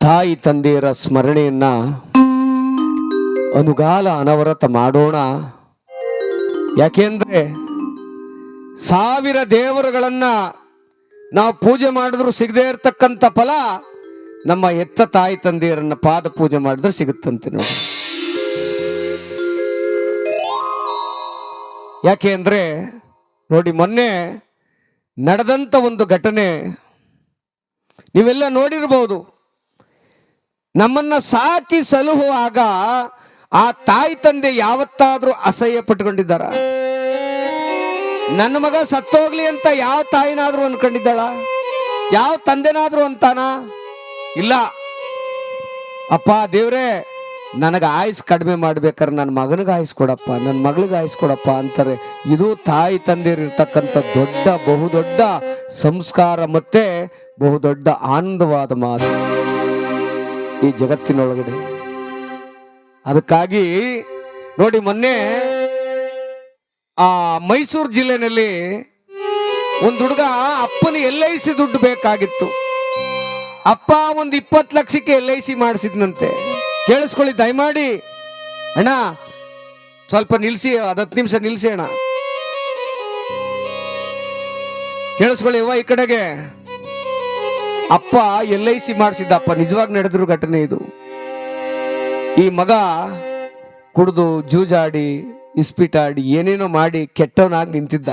ತಾಯಿ ತಂದೆಯರ ಸ್ಮರಣೆಯನ್ನ ಅನುಗಾಲ ಅನವರತ ಮಾಡೋಣ. ಯಾಕೆಂದ್ರೆ 1000 ದೇವರುಗಳನ್ನ ನಾವು ಪೂಜೆ ಮಾಡಿದ್ರು ಸಿಗದೇ ಇರತಕ್ಕಂಥ ಫಲ ನಮ್ಮ ಹೆತ್ತ ತಾಯಿ ತಂದೆಯರನ್ನ ಪಾದ ಪೂಜೆ ಮಾಡಿದ್ರೆ ಸಿಗುತ್ತಂತೆ ನೋಡಿ. ಯಾಕೆ ಅಂದ್ರೆ ನೋಡಿ, ಮೊನ್ನೆ ನಡೆದಂತ ಒಂದು ಘಟನೆ ನೀವೆಲ್ಲ ನೋಡಿರ್ಬೋದು. ನಮ್ಮನ್ನ ಸಾಕಿ ಸಲಹುವಾಗ ಆ ತಾಯಿ ತಂದೆ ಯಾವತ್ತಾದ್ರೂ ಅಸಹ್ಯ ಪಟ್ಕೊಂಡಿದ್ದಾರ? ನನ್ನ ಮಗ ಸತ್ತೋಗ್ಲಿ ಅಂತ ಯಾವ ತಾಯಿನಾದ್ರೂ ಅನ್ಕೊಂಡಿದ್ದಾಳ? ಯಾವ ತಂದೆನಾದ್ರೂ ಅಂತಾನ? ಇಲ್ಲ. ಅಪ್ಪ ದೇವ್ರೆ, ನನಗೆ ಆಯುಸ್ ಕಡಿಮೆ ಮಾಡ್ಬೇಕಾರೆ ನನ್ನ ಮಗನಿಗೆ ಆಯುಸ್ ಕೊಡಪ್ಪ, ನನ್ನ ಮಗಳಿಗೆ ಆಯುಸ್ ಕೊಡಪ್ಪ ಅಂತಾರೆ. ಇದು ತಾಯಿ ತಂದೆಯರಿರ್ತಕ್ಕಂಥ ಬಹುದೊಡ್ಡ ಸಂಸ್ಕಾರ ಮತ್ತೆ ಬಹುದೊಡ್ಡ ಆನಂದವಾದ ಮಾತು ಈ ಜಗತ್ತಿನೊಳಗಡೆ. ಅದಕ್ಕಾಗಿ ನೋಡಿ, ಮೊನ್ನೆ ಮೈಸೂರು ಜಿಲ್ಲೆನಲ್ಲಿ ಒಂದು ಹುಡುಗ ಅಪ್ಪನ LIC ದುಡ್ಡು ಬೇಕಾಗಿತ್ತು. ಅಪ್ಪ ಒಂದು 20 ಲಕ್ಷಕ್ಕೆ LIC ಮಾಡಿಸಿದ್ನಂತೆ. ಕೇಳಿಸ್ಕೊಳ್ಳಿ ದಯಮಾಡಿ. ಅಣ್ಣ ಸ್ವಲ್ಪ ನಿಲ್ಸಿ, 10 ನಿಮಿಷ ನಿಲ್ಸಿ ಅಣ್ಣ. ಕೇಳಿಸ್ಕೊಳ್ಳಿ ಈ ಕಡೆಗೆ. ಅಪ್ಪ LIC ಮಾಡಿಸಿದ್ದಪ್ಪ, ನಿಜವಾಗಿ ನಡೆದಿರೋ ಘಟನೆ ಇದು. ಈ ಮಗ ಕುಡಿದು ಜೂಜಾಡಿ ಇಸ್ಪಿಟಾಡಿ ಏನೇನೋ ಮಾಡಿ ಕೆಟ್ಟವನಾಗಿ ನಿಂತಿದ್ದ.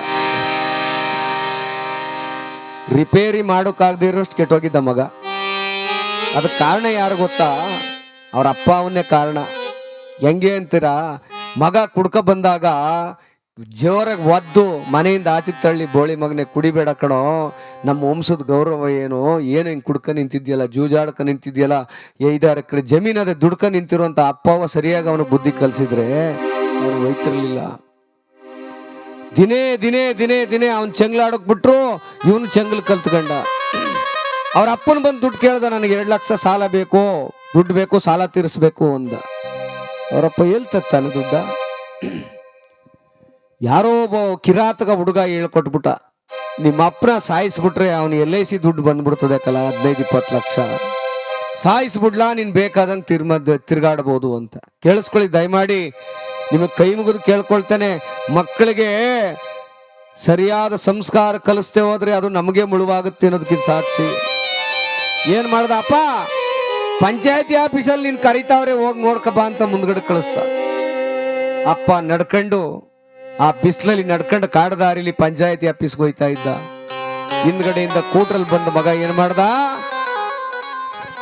ರಿಪೇರಿ ಮಾಡೋಕ್ಕಾಗದೇ ಇರೋಷ್ಟು ಕೆಟ್ಟೋಗಿದ್ದ ಮಗ. ಅದಕ್ಕೆ ಕಾರಣ ಯಾರು ಗೊತ್ತಾ? ಅವ್ರ ಅಪ್ಪ ಅವನ್ನೇ ಕಾರಣ. ಹೆಂಗೆ ಅಂತೀರಾ? ಮಗ ಕುಡ್ಕ ಬಂದಾಗ ಜೋರಾಗಿ ಒದ್ದು ಮನೆಯಿಂದ ಆಚೆಗೆ ತಳ್ಳಿ, ಬೋಳಿ ಮಗನೆ ಕುಡಿಬೇಡ ಕಣೋ, ನಮ್ಮ ವಂಶದ ಗೌರವ ಏನು ಹಿಂಗೆ ಕುಡ್ಕ ನಿಂತಿದ್ಯಲ್ಲ, ಜೂಜಾಡ್ಕ ನಿಂತಿದ್ಯಲ್ಲ, 5-6 ಎಕರೆ ಜಮೀನದೆ ದುಡ್ಕ ನಿಂತಿರುವಂತ ಅಪ್ಪವ ಸರಿಯಾಗಿ ಅವನು ಬುದ್ಧಿ ಕಲಿಸಿದ್ರೆ ಅವನು ಒಯ್ತಿರ್ಲಿಲ್ಲ. ದಿನೇ ದಿನೇ ದಿನೇ ದಿನೇ ಅವನ್ ಚೆಂಗ್ಲಾಡಕ್ ಬಿಟ್ರು, ಇವನು ಚೆಂಗ್ಲ್ ಕಲ್ತ್ಕೊಂಡ. ಅವ್ರ ಅಪ್ಪನ ಬಂದು ದುಡ್ಡು ಕೇಳ್ದ, ನನಗೆ 2 ಲಕ್ಷ ಸಾಲ ಬೇಕು, ದುಡ್ಡು ಬೇಕು, ಸಾಲ ತೀರಿಸ್ಬೇಕು ಅಂದ. ಅವರಪ್ಪ ಎಲ್ಲಿ ತತ್ತಾನೆ ದುಡ್ಡ? ಯಾರೋ ಒಬ್ಬ ಕಿರಾತಕ ಹುಡುಗ ಹೇಳ್ಕೊಟ್ಬಿಟ್ಟ, ನಿಮ್ಮ ಅಪ್ಪನ ಸಾಯಿಸ್ಬಿಟ್ರೆ ಅವನು LIC ದುಡ್ಡು ಬಂದ್ಬಿಡ್ತದೆ ಕಲ, 15-20 ಲಕ್ಷ ಸಾಯಿಸ್ಬಿಡ್ಲಾ, ನೀನ್ ಬೇಕಾದಂಗೆ ತಿರ್ಗಾಡ್ಬೋದು ಅಂತ. ಕೇಳಿಸ್ಕೊಳ್ಳಿ ದಯಮಾಡಿ, ನಿಮಗೆ ಕೈ ಮುಗಿದು ಕೇಳ್ಕೊಳ್ತೇನೆ. ಮಕ್ಕಳಿಗೆ ಸರಿಯಾದ ಸಂಸ್ಕಾರ ಕಲಿಸ್ತೇ ಹೋದ್ರೆ ಅದು ನಮಗೆ ಮುಳುವಾಗುತ್ತೆ ಅನ್ನೋದಕ್ಕಿಂತ ಸಾಕ್ಷಿ. ಏನ್ ಮಾಡ್ದ ಅಪ್ಪ? ಪಂಚಾಯತಿ ಆಫೀಸಲ್ಲಿ ನೀನ್ ಕರಿತಾವ್ರೆ, ಹೋಗಿ ನೋಡ್ಕಬ ಅಂತ ಮುಂದ್ಗಡೆ ಕಳಿಸ್ತ. ಅಪ್ಪ ನಡ್ಕೊಂಡು ಆ ಬಿಸಿಲಲ್ಲಿ ನಡ್ಕೊಂಡು ಕಾಡದಾರಿಲಿ ಪಂಚಾಯತಿ ಆಫೀಸ್ಗೆ ಹೋಯ್ತಾ ಇದ್ದ. ಹಿಂದ್ಗಡೆಯಿಂದ ಕೂಟ್ರಲ್ಲಿ ಬಂದ ಮಗ ಏನ್ ಮಾಡ್ದ?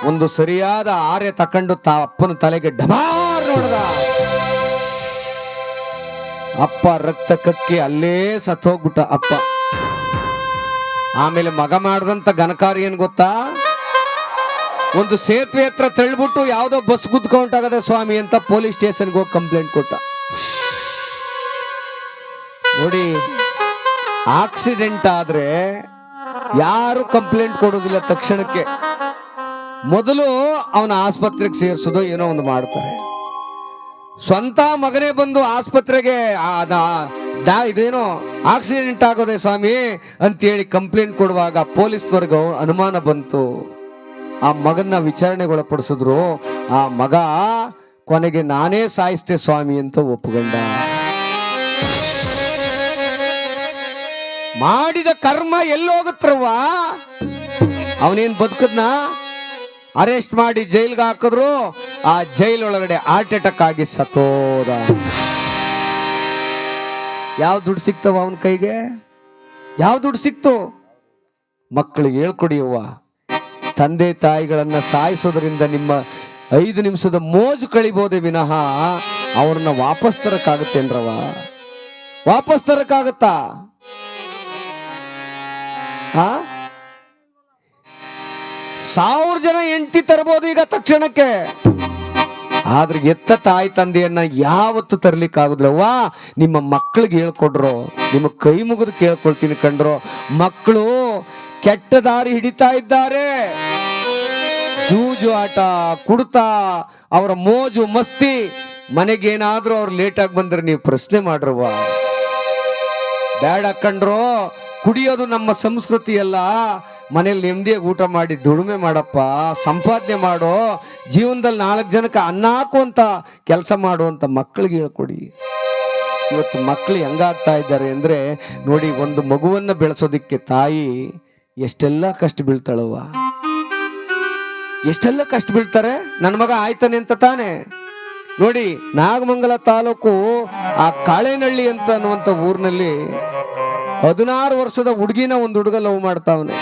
ಒಂದು ಸರಿಯಾದ ಆರೆ ತಕೊಂಡು ಅಪ್ಪನ ತಲೆಗೆ ಡಮಾರ್ ನೋಡ್ದ. ಅಪ್ಪ ರಕ್ತ ಕಕ್ಕಿ ಅಲ್ಲೇ ಸತ್ತೋಗ್ಬಿಟ್ಟ ಅಪ್ಪ. ಆಮೇಲೆ ಮಗ ಮಾಡ್ದಂತ ಘನಕಾರ ಏನ್ ಗೊತ್ತಾ? ಒಂದು ಸೇತುವೆ ಹತ್ರ ತಳ್ಳಿಬಿಟ್ಟು ಯಾವ್ದೋ ಬಸ್ ಗುದ್ಕೊಂಡಾಗದೆ ಸ್ವಾಮಿ ಅಂತ ಪೊಲೀಸ್ ಸ್ಟೇಷನ್ಗೆ ಹೋಗಿ ಕಂಪ್ಲೇಂಟ್ ಕೊಟ್ಟ. ನೋಡಿ, ಆಕ್ಸಿಡೆಂಟ್ ಆದ್ರೆ ಯಾರು ಕಂಪ್ಲೇಂಟ್ ಕೊಡೋದಿಲ್ಲ ತಕ್ಷಣಕ್ಕೆ. ಮೊದಲು ಅವನ ಆಸ್ಪತ್ರೆಗೆ ಸೇರಿಸೋದು ಏನೋ ಒಂದು ಮಾಡ್ತಾರೆ. ಸ್ವಂತ ಮಗನೇ ಬಂದು ಆಸ್ಪತ್ರೆಗೆ ಇದೇನೋ ಆಕ್ಸಿಡೆಂಟ್ ಆಗೋದೆ ಸ್ವಾಮಿ ಅಂತೇಳಿ ಕಂಪ್ಲೇಂಟ್ ಕೊಡುವಾಗ ಪೊಲೀಸ್ನವ್ರಿಗೆ ಅನುಮಾನ ಬಂತು. ಆ ಮಗನ್ನ ವಿಚಾರಣೆಗೊಳಪಡಿಸಿದ್ರು. ಆ ಮಗ ಕೊನೆಗೆ ನಾನೇ ಸಾಯಿಸ್ತೆ ಸ್ವಾಮಿ ಅಂತ ಒಪ್ಕೊಂಡ. ಮಾಡಿದ ಕರ್ಮ ಎಲ್ಲೋಗತ್ರವ್ವ? ಅವನೇನ್ ಬದುಕದ್ನ? ಅರೆಸ್ಟ್ ಮಾಡಿ ಜೈಲ್ಗೆ ಹಾಕಿದ್ರು. ಆ ಜೈಲ್ ಒಳಗಡೆ ಹಾರ್ಟ್ ಅಟ್ಯಾಕ್ ಆಗಿ ಸತ್ತೋದ. ಯಾವ ದುಡ್ಡು ಸಿಕ್ತವ ಅವನ ಕೈಗೆ? ಯಾವ ದುಡ್ಡು ಸಿಕ್ತು? ಮಕ್ಕಳಿಗೆ ಹೇಳ್ಕೊಡಿ ಅವ್ವ, ತಂದೆ ತಾಯಿಗಳನ್ನ ಸಾಯಿಸೋದ್ರಿಂದ ನಿಮ್ಮ 5 ನಿಮಿಷದ ಮೋಜು ಕಳಿಬೋದೇ ವಿನಃ ಅವ್ರನ್ನ ವಾಪಸ್ ತರಕ್ಕಾಗುತ್ತೇನ್ರವ? ವಾಪಸ್ ತರಕ್ಕಾಗತ್ತಾ? 1000 ಜನ ಹೆಂಡತಿ ತರಬಹುದು ಈಗ ತಕ್ಷಣಕ್ಕೆ. ಆದ್ರೆ ಎತ್ತ ತಾಯಿ ತಂದೆಯನ್ನ ಯಾವತ್ತು ತರ್ಲಿಕ್ಕಾಗುದಿಲ್ಲವ್ವ. ನಿಮ್ಮ ಮಕ್ಕಳಿಗೆ ಹೇಳ್ಕೊಡ್ರೋ, ನಿಮ್ಮ ಕೈ ಮುಗಿದು ಕೇಳ್ಕೊಳ್ತೀನಿ ಕಂಡ್ರೋ. ಮಕ್ಕಳು ಕೆಟ್ಟ ದಾರಿ ಹಿಡಿತಾ ಇದ್ದಾರೆ. ಜೂಜು ಆಟ, ಕುಡ್ತಾ, ಅವರ ಮೋಜು ಮಸ್ತಿ. ಮನೆಗೇನಾದ್ರೂ ಅವ್ರು ಲೇಟಾಗಿ ಬಂದ್ರೆ ನೀವು ಪ್ರಶ್ನೆ ಮಾಡ್ರವ್ವ. ಬೇಡ ಕಂಡ್ರೋ, ಕುಡಿಯೋದು ನಮ್ಮ ಸಂಸ್ಕೃತಿ ಅಲ್ಲ. ಮನೇಲಿ ನೆಮ್ಮದಿಯಾಗಿ ಊಟ ಮಾಡಿ ದುಡಿಮೆ ಮಾಡಪ್ಪ, ಸಂಪಾದನೆ ಮಾಡೋ, ಜೀವನದಲ್ಲಿ 4 ಜನಕ್ಕೆ ಅನ್ನ ಹಾಕುವಂತ ಕೆಲಸ ಮಾಡುವಂತ ಮಕ್ಕಳಿಗೆ ಹೇಳ್ಕೊಡಿ. ಇವತ್ತು ಮಕ್ಕಳು ಹೆಂಗಾಗ್ತಾ ಇದ್ದಾರೆ ಅಂದ್ರೆ ನೋಡಿ, ಒಂದು ಮಗುವನ್ನ ಬೆಳೆಸೋದಿಕ್ಕೆ ತಾಯಿ ಎಷ್ಟೆಲ್ಲ ಕಷ್ಟ ಬೀಳ್ತಾಳವ್ವ, ಎಷ್ಟೆಲ್ಲ ಕಷ್ಟ ಬೀಳ್ತಾರೆ. ನನ್ನ ಮಗ ಆಯ್ತಾನೆ ಅಂತ ತಾನೆ. ನೋಡಿ, ನಾಗಮಂಗಲ ತಾಲೂಕು ಆ ಕಾಳೇನಹಳ್ಳಿ ಅಂತ ಅನ್ನುವಂಥ ಊರಿನಲ್ಲಿ 16 ವರ್ಷದ ಹುಡುಗಿನ ಒಂದು ಹುಡುಗ ಲವ್ ಮಾಡ್ತಾವನೆ.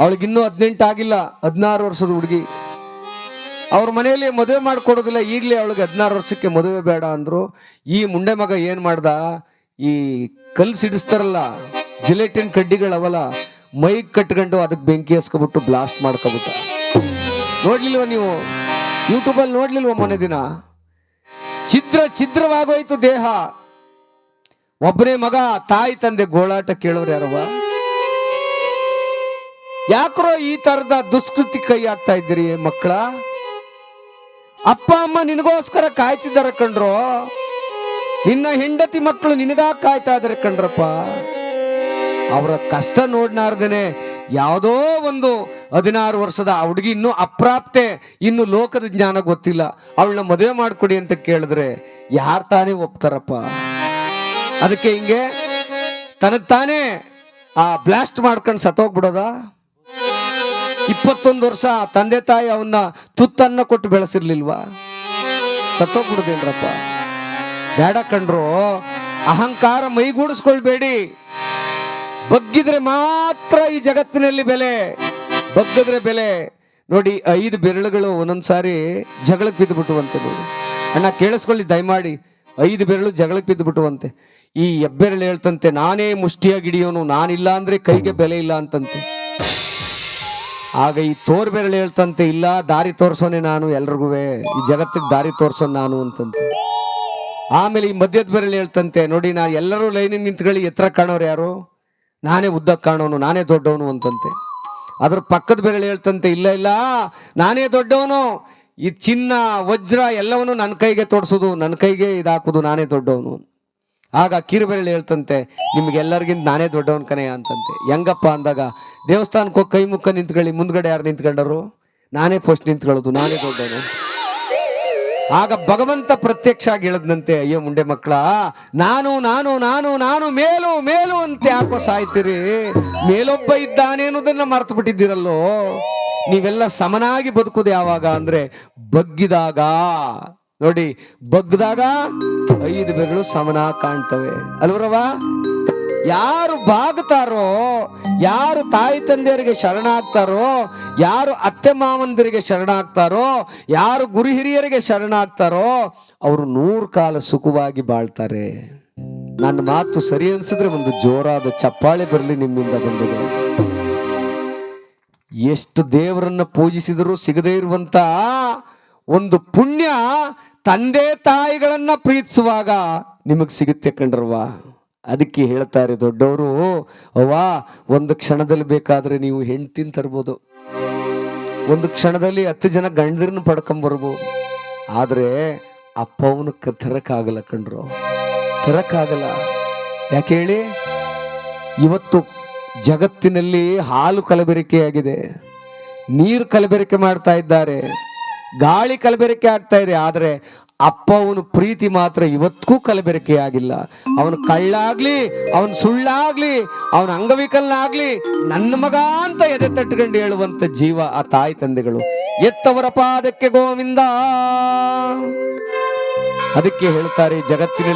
ಅವಳಿಗಿನ್ನೂ 18 ಆಗಿಲ್ಲ, 16 ವರ್ಷದ ಹುಡುಗಿ. ಅವ್ರ ಮನೆಯಲ್ಲಿ ಮದುವೆ ಮಾಡ್ಕೊಡೋದಿಲ್ಲ, ಈಗಲೇ ಅವಳಿಗೆ 16 ವರ್ಷಕ್ಕೆ ಮದುವೆ ಬೇಡ ಅಂದ್ರು. ಈ ಮುಂಡೆ ಮಗ ಏನ್ ಮಾಡ್ದ, ಈ ಕಲ್ಲು ಸಿಡಿಸ್ತಾರಲ್ಲ ಜಿಲೆಟಿನ್ ಕಡ್ಡಿಗಳವಲ್ಲ, ಮೈಕ್ ಕಟ್ಕೊಂಡು ಅದಕ್ಕೆ ಬೆಂಕಿ ಹಸ್ಕೊಬಿಟ್ಟು ಬ್ಲಾಸ್ಟ್ ಮಾಡ್ಕೊಬಿಟ್ಟ. ನೋಡ್ಲಿಲ್ವ ನೀವು ಯೂಟ್ಯೂಬಲ್ಲಿ? ನೋಡ್ಲಿಲ್ವ ಮೊನ್ನೆ ದಿನ? ಛಿದ್ರವಾಗೋಯ್ತು ದೇಹ. ಒಬ್ಬನೇ ಮಗ, ತಾಯಿ ತಂದೆ ಗೋಳಾಟ ಕೇಳೋರು ಯಾರವ? ಯಾಕ್ರೋ ಈ ತರದ ದುಷ್ಕೃತಿ ಕೈ ಹಾಕ್ತಾ ಇದ್ದೀರಿ ಮಕ್ಕಳ? ಅಪ್ಪ ಅಮ್ಮ ನಿನಗೋಸ್ಕರ ಕಾಯ್ತಿದ್ದಾರೆ ಕಣ್ರೋ, ನಿನ್ನ ಹೆಂಡತಿ ಮಕ್ಕಳು ನಿನಗಾಗಿ ಕಾಯ್ತಾ ಇದಾರೆ ಕಣ್ರಪ್ಪ. ಅವರ ಕಷ್ಟ ನೋಡ್ನಾರ್ದೇನೆ ಯಾವುದೋ ಒಂದು 16 ವರ್ಷದ ಹುಡುಗಿ, ಇನ್ನೂ ಅಪ್ರಾಪ್ತೆ, ಇನ್ನು ಲೋಕದ ಜ್ಞಾನ ಗೊತ್ತಿಲ್ಲ, ಅವಳನ್ನ ಮದುವೆ ಮಾಡ್ಕೊಡಿ ಅಂತ ಕೇಳಿದ್ರೆ ಯಾರು ತಾನೇ ಒಪ್ತಾರಪ್ಪ? ಅದಕ್ಕೆ ಹಿಂಗೆ ತನಗ್ ತಾನೇ ಆ ಬ್ಲಾಸ್ಟ್ ಮಾಡ್ಕೊಂಡು ಸತ್ತೋಗ್ಬಿಡೋದ? 21 ವರ್ಷ ತಂದೆ ತಾಯಿ ಅವನ್ನ ತುತ್ತನ್ನ ಕೊಟ್ಟು ಬೆಳೆಸಿರ್ಲಿಲ್ವಾ? ಸತ್ತೋಗ್ಬಿಡುದೇನ್ರಪ್ಪ? ಬೇಡ ಕಣ್ರು, ಅಹಂಕಾರ ಮೈಗೂಡಿಸ್ಕೊಳ್ಬೇಡಿ. ಬಗ್ಗಿದ್ರೆ ಮಾತ್ರ ಈ ಜಗತ್ತಿನಲ್ಲಿ ಬೆಲೆ, ಬಗ್ಗದ್ರೆ ಬೆಲೆ. ನೋಡಿ, 5 ಬೆರಳುಗಳು ಒಂದೊಂದ್ಸಾರಿ ಜಗಳಕ್ಕೆ ಬಿದ್ದು ಬಿಟ್ಟುವಂತೆ. ನೋಡಿ ಅಣ್ಣ, ಕೇಳಿಸ್ಕೊಳ್ಳಿ ದಯಮಾಡಿ, 5 ಬೆರಳು ಜಗಳಕ್ಕೆ ಬಿದ್ದು ಬಿಟ್ಟುವಂತೆ. ಈ ಹೆಬ್ಬೆರಳು ಹೇಳ್ತಂತೆ, ನಾನೇ ಮುಷ್ಟಿಯಾಗಿ ಹಿಡಿಯೋನು, ನಾನಿಲ್ಲ ಅಂದ್ರೆ ಕೈಗೆ ಬೆಲೆ ಇಲ್ಲ ಅಂತಂತೆ. ಆಗ ಈ ತೋರ್ ಬೆರಳು ಹೇಳ್ತಂತೆ, ಇಲ್ಲ, ದಾರಿ ತೋರ್ಸೋನೆ ನಾನು, ಎಲ್ರಿಗೂ ಈ ಜಗತ್ತಿಗೆ ದಾರಿ ತೋರ್ಸೋನ್ ನಾನು ಅಂತಂತೆ. ಆಮೇಲೆ ಈ ಮಧ್ಯದ ಬೆರಳು ಹೇಳ್ತಂತೆ, ನೋಡಿ, ನಾ ಎಲ್ಲರೂ ಲೈನಿಗೆ ನಿಂತ್ಕೊಳ್ಳಿ, ಎತ್ತರ ಕಾಣೋರು ಯಾರು? ನಾನೇ ಉದ್ದಕ್ಕೆ ಕಾಣೋನು, ನಾನೇ ದೊಡ್ಡವನು ಅಂತಂತೆ. ಅದ್ರ ಪಕ್ಕದ ಬೆರಳು ಹೇಳ್ತಂತೆ, ಇಲ್ಲ ಇಲ್ಲ, ನಾನೇ ದೊಡ್ಡವನು, ಈ ಚಿನ್ನ ವಜ್ರ ಎಲ್ಲವನ್ನೂ ನನ್ನ ಕೈಗೆ ತೋರಿಸೋದು, ನನ್ನ ಕೈಗೆ ಇದಾಕೋದು, ನಾನೇ ದೊಡ್ಡವನು. ಆಗ ಕಿರು ಬೆರಳು ಹೇಳ್ತಂತೆ, ನಿಮ್ಗೆಲ್ಲರಿಗಿಂತ ನಾನೇ ದೊಡ್ಡವನ್ ಕನೆಯ ಅಂತಂತೆ. ಹೆಂಗಪ್ಪ ಅಂದಾಗ, ದೇವಸ್ಥಾನಕ್ಕೆ ಹೋಗಿ ಕೈ ಮುಕ್ಕ ನಿಂತ್ಕೊಳ್ಳಿ, ಮುಂದ್ಗಡೆ ಯಾರು ನಿಂತ್ಕೊಂಡರು? ನಾನೇ ಫಸ್ಟ್ ನಿಂತ್ಕೊಳ್ಳೋದು, ನಾನೇ ದೊಡ್ಡವನು. ಆಗ ಭಗವಂತ ಪ್ರತ್ಯಕ್ಷ ಆಗಿ ಹೇಳದ್ನಂತೆ, ಅಯ್ಯೋ ಮುಂಡೆ ಮಕ್ಕಳ, ನಾನು ನಾನು ನಾನು ನಾನು ಮೇಲು ಮೇಲು ಅಂತ ಯಾಕೋ ಸಾಯ್ತೀರಿ? ಮೇಲೊಬ್ಬ ಇದ್ದಾನೆ ಅನ್ನೋದನ್ನ ಮರ್ತು ಬಿಟ್ಟಿದ್ದೀರಲ್ಲೋ. ನೀವೆಲ್ಲ ಸಮನಾಗಿ ಬದುಕುದು ಯಾವಾಗ ಅಂದ್ರೆ ಬಗ್ಗಿದಾಗ. ನೋಡಿ, ಬಗ್ಗದಾಗ 5 ಬೆರಳು ಸಮನಾಗಿ ಕಾಣ್ತವೆ ಅಲ್ವರವ? ಯಾರು ಬಾಗ್ತಾರೋ, ಯಾರು ತಾಯಿ ತಂದೆಯರಿಗೆ ಶರಣಾಗ್ತಾರೋ, ಯಾರು ಅತ್ತೆ ಮಾವಂದರಿಗೆ ಶರಣಾಗ್ತಾರೋ, ಯಾರು ಗುರು ಹಿರಿಯರಿಗೆ ಶರಣಾಗ್ತಾರೋ, ಅವರು 100 ಕಾಲ ಸುಖವಾಗಿ ಬಾಳ್ತಾರೆ. ನನ್ನ ಮಾತು ಸರಿ ಅನ್ಸಿದ್ರೆ ಒಂದು ಜೋರಾದ ಚಪ್ಪಾಳೆ ಬರಲಿ ನಿಮ್ಮಿಂದ ಬಂಧುಗಳು. ಎಷ್ಟು ದೇವರನ್ನ ಪೂಜಿಸಿದರೂ ಸಿಗದೇ ಇರುವಂತ ಒಂದು ಪುಣ್ಯ ತಂದೆ ತಾಯಿಗಳನ್ನ ಪ್ರೀತಿಸುವಾಗ ನಿಮಗ್ ಸಿಗುತ್ತೆ ಕಣ್ರವ್ವ. ಅದಕ್ಕೆ ಹೇಳ್ತಾರೆ ದೊಡ್ಡವರು, ಅವ್ವ, ಒಂದು ಕ್ಷಣದಲ್ಲಿ ಬೇಕಾದ್ರೆ ನೀವು ಹೆಂಡ್ತಿನ ತರ್ಬೋದು, ಒಂದು ಕ್ಷಣದಲ್ಲಿ 10 ಜನ ಗಂಡರನ್ನ ಪಡ್ಕೊಂಬರ್ಬೋದು, ಆದ್ರೆ ಅಪ್ಪವನು ತರಕ್ಕಾಗಲ್ಲ ಕಣ್ರು, ತರಕ್ಕಾಗಲ್ಲ. ಯಾಕೆ ಹೇಳಿ? ಇವತ್ತು ಜಗತ್ತಿನಲ್ಲಿ ಹಾಲು ಕಲಬೆರಕೆಯಾಗಿದೆ, ನೀರು ಕಲಬೆರಕೆ ಮಾಡ್ತಾ ಇದ್ದಾರೆ, ಗಾಳಿ ಕಲಬೆರಕೆ ಆಗ್ತಾ ಇದೆ, ಆದ್ರೆ ಅಪ್ಪ ಅವನು ಪ್ರೀತಿ ಮಾತ್ರ ಇವತ್ತಿಗೂ ಕಲಬೆರಕೆ ಆಗಿಲ್ಲ. ಅವನು ಕಳ್ಳಾಗ್ಲಿ, ಅವನು ಸುಳ್ಳಾಗ್ಲಿ, ಅವನ ಅಂಗವಿಕಲನಾಗ್ಲಿ, ನನ್ನ ಮಗ ಅಂತ ಎದೆ ತಟ್ಟುಕೊಂಡು ಹೇಳುವಂತ ಜೀವ ಆ ತಾಯಿ ತಂದೆಗಳು. ಎತ್ತವರ ಪಾದಕ್ಕೆ ಗೋವಿಂದ. ಅದಕ್ಕೆ ಹೇಳ್ತಾರೆ, ಜಗತ್ತಿನಲ್ಲಿ